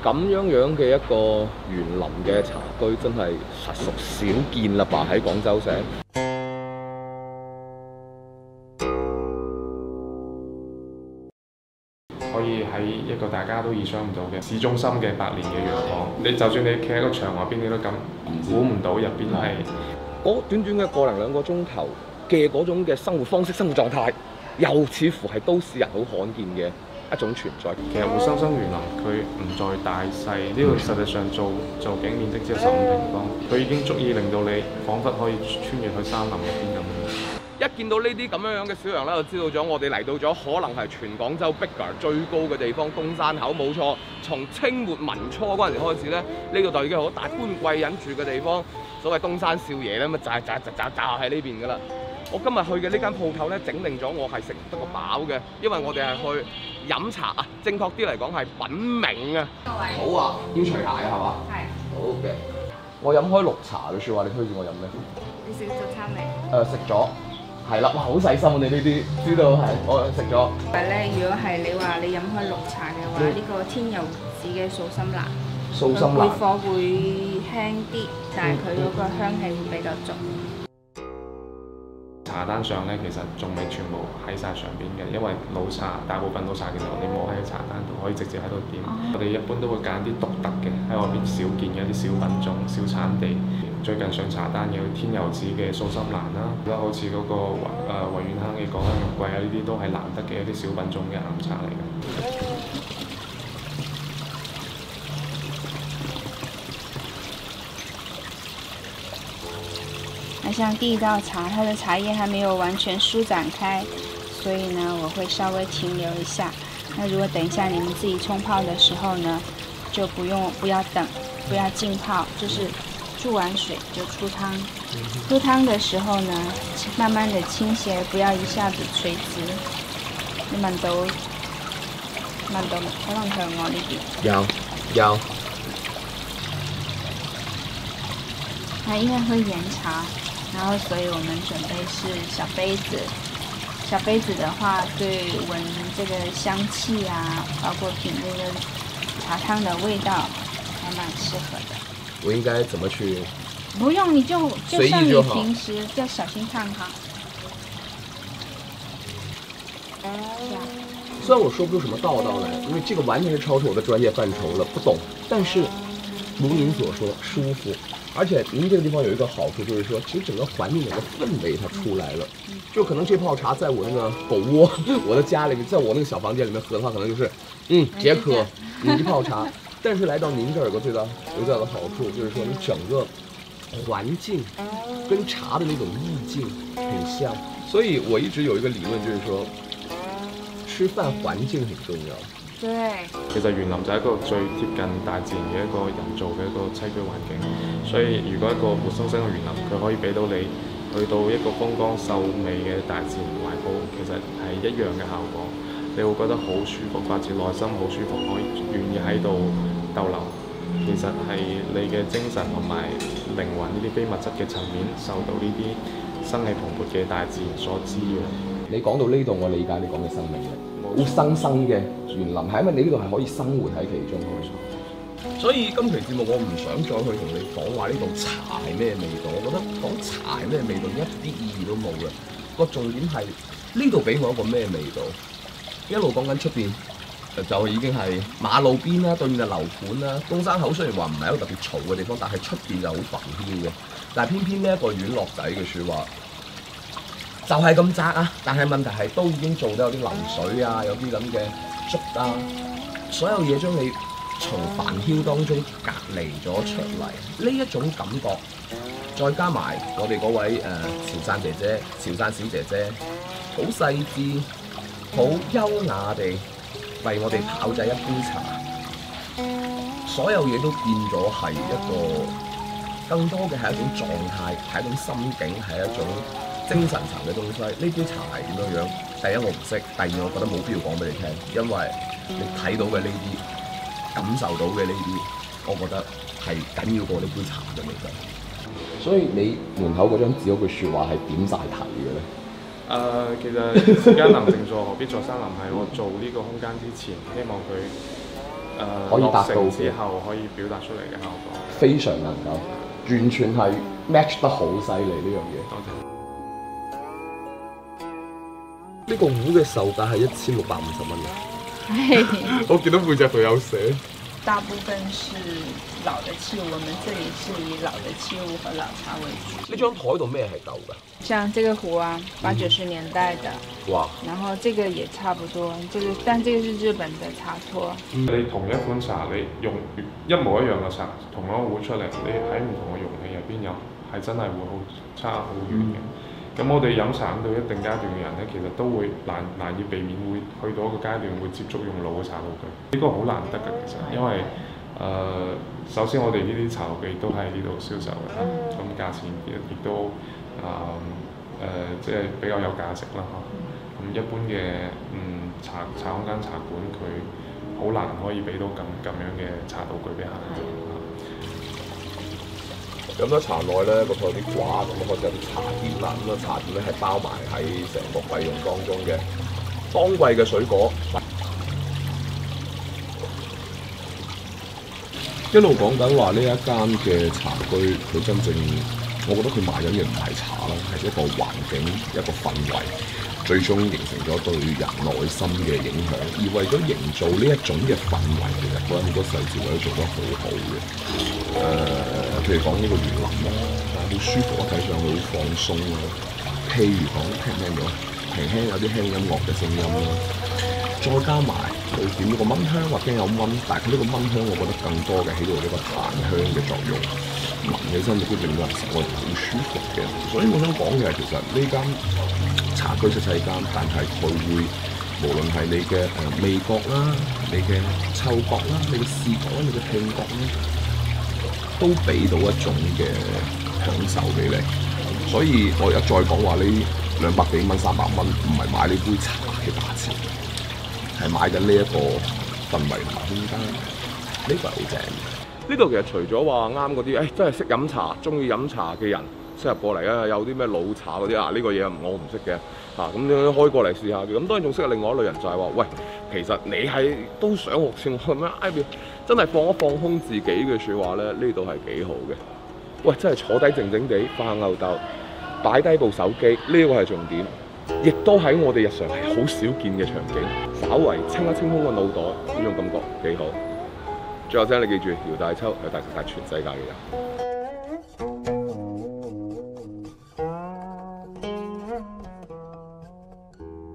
咁樣嘅一個園林嘅茶居，真係實屬少見啦吧？喺廣州城。可以喺一個大家都意想唔到嘅市中心嘅百年嘅洋房，你就算你企喺個牆外邊，你都估唔到入邊係嗰短短嘅個零兩個鐘頭嘅嗰種嘅生活方式、生活狀態，又似乎係都市人好罕見嘅一種存在。其實活生生園林佢唔在大細，呢度實際上做景面積只有15平方，佢已經足以令到你彷彿可以穿越去山林入邊咁樣。一見到呢啲咁樣嘅小洋咧，就知道咗我哋嚟到咗可能係全廣州逼格最高嘅地方——東山口。冇錯，從清末民初嗰陣時開始咧，呢度就已經好大官貴人住嘅地方。所謂東山少爺咧，咁就喺呢邊噶啦。我今日去嘅呢間鋪頭咧，整定咗我係食唔得個飽嘅，因為我哋係去飲茶啊。正確啲嚟講係品茗啊。好啊，要除鞋啊，係嘛？係。好嘅。我飲開綠茶嘅説話，你推薦我飲咩？你食早餐未？食咗。係啦，哇！好細心啊！你呢啲知道係，我食咗。但係咧，如果係你話你飲開綠茶嘅話，呢個天佑寺嘅素心蘭，素心蘭配火會輕啲，但係佢嗰個香氣會比較重。茶單上咧，其實仲未全部喺晒上邊嘅，因為老茶大部分老茶其實你冇喺茶單度可以直接喺度點。我哋一般都會揀啲獨特嘅喺外邊少見嘅一啲小品種、小產地。最近上茶單嘅天佑寺嘅素心蘭啦，而家好似嗰個維園坑嘅果香肉桂啊，呢啲都係難得嘅一啲小品種嘅岩茶嚟嘅。那像第一道茶，它的茶叶還沒有完全舒展開，所以呢，我會稍微停留一下。那如果等一下你們自己沖泡的時候呢，就不要等，不要浸泡，就是注完水就出湯。出湯的時候呢，慢慢的傾斜，不要一下子垂直。你聞到，可能向我呢邊。有。那因為會延茶。然後，所以我們準備是小杯子。小杯子的話，對聞這個香氣啊，包括品這個茶湯的味道，還蠻適合的。我應該怎麼去？不用，你就像你平時就小心燙哈。雖然我說不出什麼道道來，因為這個完全是超出我的專業範疇了，不懂。但是如您所說，舒服。而且您這個地方有一個好處，就是說，其實整個環境、整個氛圍它出來了。就可能這泡茶在我那個狗窩、我的家裏面，在我那個小房間裏面喝的話，可能就是解渴，一泡茶。但是來到您這兒有個最大的好處，就是說你整個環境跟茶的那種意境很像。所以我一直有一個理論，就是說吃飯環境很重要。對，其實園林就係一個最貼近大自然嘅一個人造嘅一個棲居環境，所以如果一個活生生嘅園林，佢可以俾到你去到一個風光秀美嘅大自然懷抱，其實係一樣嘅效果，你會覺得好舒服，發自內心好舒服，可以願意喺度逗留。其實係你嘅精神同埋靈魂呢啲非物質嘅層面受到呢啲生氣蓬勃嘅大自然所滋養。你講到呢度，我理解你講嘅生命力。活生生嘅園林係因為你呢度係可以生活喺其中，所以今期節目我唔想再去同你講話呢度茶係咩味道，我覺得講茶係咩味道一啲意義都冇嘅。個重點係呢度俾我一個咩味道，一路講緊出邊就已經係馬路邊啦，對面嘅樓盤啦。東山口雖然話唔係一個特別嘈嘅地方，但係出邊就好繁囂嘅。但係偏偏呢一個院落仔嘅説話。就係咁窄啊！但係問題係都已經做到有啲流水啊，有啲咁嘅竹啊，所有嘢將你從繁囂當中隔離咗出嚟。呢一種感覺，再加埋我哋嗰位潮汕姐姐、潮汕小姐姐，好細緻、好優雅地為我哋炮製一杯茶，所有嘢都變咗係一個更多嘅係一種狀態，係一種心境，係一種精神層嘅東西。呢杯茶係點樣樣？第一我唔識，第二我覺得冇必要講俾你聽，因為你睇到嘅呢啲，感受到嘅呢啲，我覺得係緊要過呢杯茶嘅味道。所以你門口嗰張紙嗰句説話係點晒題嘅咧？其實時間能靜坐，何必在山林係我做呢個空間之前，希望佢可以達到落成之後可以表達出嚟嘅效果。非常能夠，完全係 match 得好犀利呢樣嘢。多謝。呢個壺嘅售價係1650蚊嘅。我見到背脊佢有寫。大部分是老的器物，我們這裡是以老的器物和老茶為主。呢張台度咩係舊㗎？像這個壺啊，80、90年代的。哇！然後這個也差不多，但這個是日本的茶托。你同一款茶，你用一模一樣嘅茶，同一個壺出嚟，你喺唔同嘅容器入邊飲，係真係會好差好遠嘅。咁我哋飲茶到一定階段嘅人咧，其實都會難以避免會去到一個階段會接觸用老嘅茶道具，呢個好難得嘅其實，因為首先我哋呢啲茶道具都喺呢度銷售嘅，咁價錢亦都即係比較有價值啦嚇。咁一般嘅茶空間茶館佢好難可以俾到咁樣嘅茶道具俾客人。咁咧茶內咧嗰度有啲掛，咁開始有啲茶點啦。咁啊茶點咧係包埋喺成個費用當中嘅。當季嘅水果，一路講緊話呢一間嘅茶居，佢真正我覺得佢賣緊嘅唔係茶啦，係一個環境、一個氛圍，最終形成咗對人內心嘅影響。而為咗營造呢一種嘅氛圍，其實佢有好多細節位都做得好好嘅。譬如講呢個園林啦，好舒服啊，睇上去好放鬆啊。譬如講聽唔聽到？輕輕有啲輕音樂嘅聲音啦，再加埋佢點呢個蚊香，或者有蚊，但係佢呢個蚊香，我覺得更多嘅起到呢個檀香嘅作用，聞起身亦都令到人成個人好舒服嘅。所以我想講嘅係其實呢間茶居細細間，但係佢會無論係你嘅味覺啦、你嘅嗅覺啦、你嘅視覺啦、你嘅聽覺啦，都俾到一種嘅享受俾你。所以我而家再講話呢200幾蚊、300蚊，唔係買呢杯茶嘅價錢，係買緊呢一個氛圍同埋空間，呢個係好正。呢度其實除咗話啱嗰啲，真係識飲茶、中意飲茶嘅人適合過嚟啊！有啲咩老茶嗰啲啊，呢個嘢我唔識嘅嚇，咁樣開過嚟試下嘅。咁當然仲識另外一類人就係話，喂，其實你係都想學似我咁樣，真係放一放空自己嘅説話咧，呢度係幾好嘅。喂，真係坐低靜靜地發下吽哣，擺低部手機，呢個係重點，亦都喺我哋日常係好少見嘅場景，稍為清一清空個腦袋，呢種感覺幾好。最後聲你記住，姚大秋係大食晒全世界嘅人。